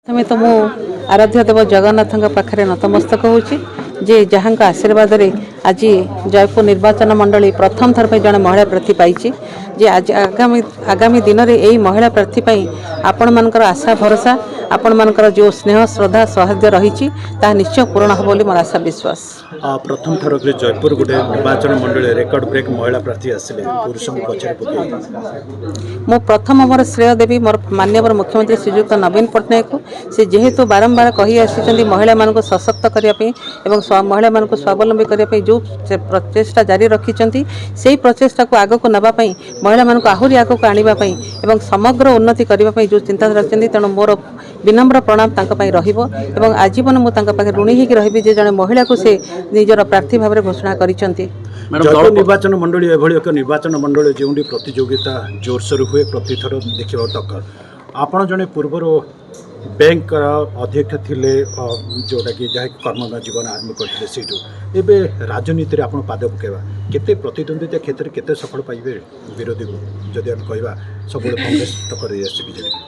प्रथमे तो मु आराध्य देव जगन्नाथ पाखे नतमस्तक होची जे जहाँ आशीर्वाद रे आज जयपुर निर्वाचन मंडली प्रथम थर पे जड़े महिला प्रार्थी पाई जे आज आगामी दिन में यही महिला प्रार्थी आपण मानकर आशा भरोसा आपण मानकर जो स्नेह श्रद्धा सौहार्द रही निश्चय पूर्ण हो बोली मोर आशा विश्वास। प्रथम थर जयपुर गोटे निर्वाचन मंडल रेकर्ड ब्रेक महिला प्रार्थी आसिले पुरुष मु प्रथम मोर श्रेय देवी मोर माननीय मुख्यमंत्री श्रीजुक्त नवीन पट्टनायक को से जेहेतु बारंबार कही आसी महिला मान सशक्त करने महिला मान स्वावलंबी करने जो प्रचेषा जारी रखिंट से प्रचेषा को आग को नापी महिला मान आहरी आग को आने समग्र उन्नति करने जो चिंताधारा रखिंट तेणु मोर विनम्र प्रणाम रही आजीवन मुझे ऋणी होकर रही जड़े महिला को से निजर प्रार्थी भाव में घोषणा कर निर्वाचन मंडली एभली एक निर्वाचन मंडली जो प्रतियोगिता जोरसोर हुए प्रति थर देखा टक्कर आपण जड़े पूर्वर बैंक अध्यक्ष थिले जोटा कि जहाँ कर्म जीवन आरंभ करते से राजनीति आप पाद पकेवा केते प्रतिद्वंदिता क्षेत्र में केते सफल पाइबे विरोधी को जदि आम कह सब कांग्रेस टक्कर बीजेपी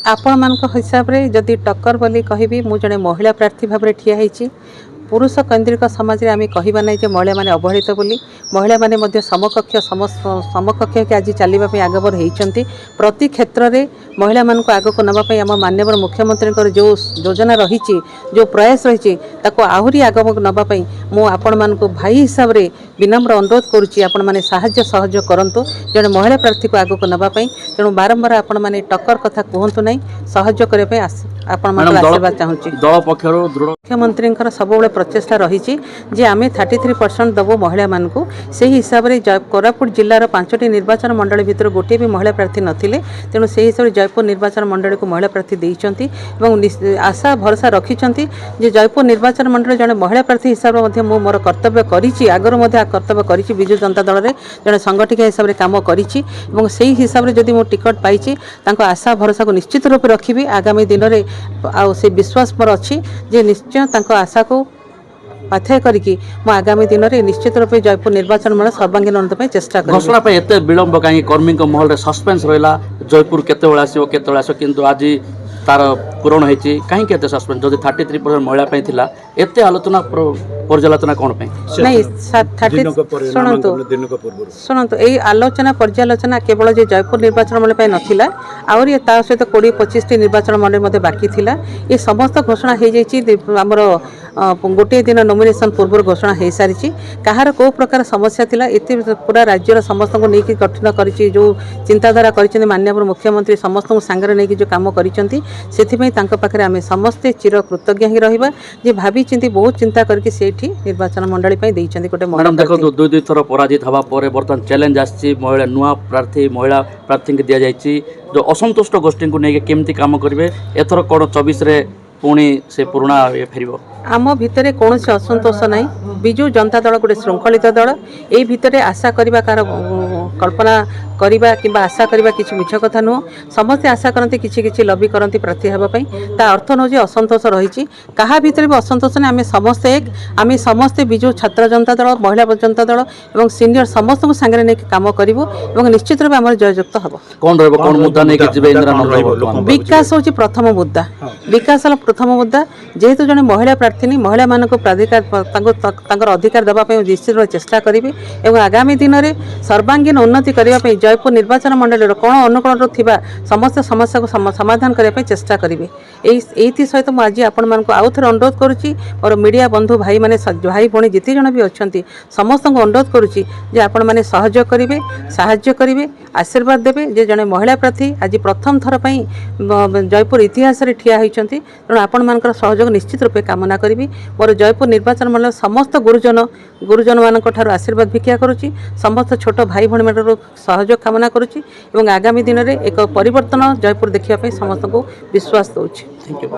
आपण मान हिसाब से जदि टक्कर बोली कहबी मु जड़े महिला प्रार्थी भाव में ठिया पुरुष केन्द्रिक समाज में आम कहवा ना महिला मैंने अवहेलित बोली महिला मैंने समकक्ष समकक्ष के आज चलने आगबर होती प्रति क्षेत्र में महिला मान आग को नापी आम माननीय मुख्यमंत्री जो योजना रही जो प्रयास रही आहरी आग नापी मुझे मान भाई हिसाब से विनम्र अनुरोध करुच्ची आपण मैंने साहाय्य सहयोग करूँ जड़े महिला प्रार्थी को आग को नापी तेणु बारंबार आपण मैंने टक्कर कथा कहतु ना सहयोग करने आशीर्वाद चाहूँगी दल पक्षर मुख्यमंत्री सब प्रचेषा रही आम 33% दबू महिला मान से हिसाब से कोरापुट जिलार 5टी निर्वाचन मंडल भितर गोटे भी महिला प्रार्थी नथिले तेणु से हिसाब से जयपुर निर्वाचन मंडल को महिला प्रार्थी देइचंती एवं आशा भरोसा रखिंट जे जयपुर निर्वाचन मंडल जड़े महिला प्रार्थी हिसाब से मोर कर्तव्य करी आगर कर्तव्य करी विजु जनता दल में जड़े संगठिका हिसाब से कम करी से हिसाब से जदि मो टिकट पाई आशा भरोसा को निश्चित रूप रखी आगामी दिन में से विश्वास मोर अच्छी जे निश्चय आशा को पाथय करके आगामी दिन में निश्चित रूप से जयपुर निर्वाचन मंडल सर्वांगीन उन्नति चेष्टा कर घोषणा एत विलंब कहीं कर्मी महल सस्पेंस रहा जयपुर केतबेले आसो किंतु आज तार पूरण होती कहीं सस्पेंस जब 33% महिला थिला एते आलोचना पर्यालोचना कौन नहीं शुणु यही आलोचना पर्यालोचना केवल जो जयपुर निर्वाचन मंडल नाला आहरी ता सहित 20-25 निर्वाचन मंडल बाकी थिला ये समस्त घोषणा हो जामर गोटे दिन नॉमिनेशन पूर्व घोषणा हो सारी कहार को प्रकार समस्या थिला एते पूरा राज्यर समस्त को लेकिन गठन कर जो चिंताधारा कर माननीय मुख्यमंत्री समस्त सांगे नहीं जो कम कर आम समस्ते चिर कृतज्ञ ही रहा जे भाभी चिंती बहुत चिंता करके सेठी निर्वाचन मंडली गोटे मैडम देखो दुई थर पराजित हवा बर्तमान चैलेंज आसी महिला नुआ प्रार्थी महिला प्रार्थी को दि जाए जो असंतुष्ट गोष्ठी को लेकिन केमती काम करेंगे एथर कौन 24 पुणी से पुराणा फेर आम भितर कौन असंतोष ना विजु जनता दल गोटे श्रृंखलित दल यही भितर आशा करने कार कल्पना करवा कि आशा करवा कि मिछ कथा नुह समस्ते आशा करती किसी लबी करती प्रार्थी हाँपाई ता अर्थ नौ असंतोष रही क्या भितर भी असंतोष ना आम समस्ते एक आम समस्ते विजु छात्र जनता दल महिला जनता दल और सीनियर समस्त को सांगे नहीं कम करूँ निश्चित रूप आम जययुक्त हम विकास हूँ प्रथम मुद्दा विकास प्रथम मुद्दा जेहेतु जड़े महिला प्रार्थी महिला मान प्राधिकार अधिकार देवाई निश्चित चेष्टा करी और आगामी दिन में सर्वांगीन उन्नति करने जयपुर निर्वाचन मंडल कौन अनुकूल समस्त समस्या को समाधान करने चेष्टा करी यही सहित मुझे आज आपण आउ थे अनुरोध करुच्ची मोर मीडिया बंधु भाई मैंने भाई भौणी जिते जन भी अच्छा समस्त को अनुरोध करुच्ची आपण मैंने सहयोग करेंगे साहाय्य करेंगे आशीर्वाद देवे जे जड़े महिला प्रार्थी आज प्रथम थर पर जयपुर इतिहास ठिया होती तेणु आपण मान सहयोग निश्चित रूपे कामना करी मोर जयपुर निर्वाचन मंडल समस्त गुरुजन मान आशीर्वाद भिक्षा करुच्ची समस्त छोट भाई भौणी मान सहयोग कामना करुच्ची आगामी दिन में एक परिवर्तन जयपुर देखा समस्त को विश्वास दूँ। Thank you.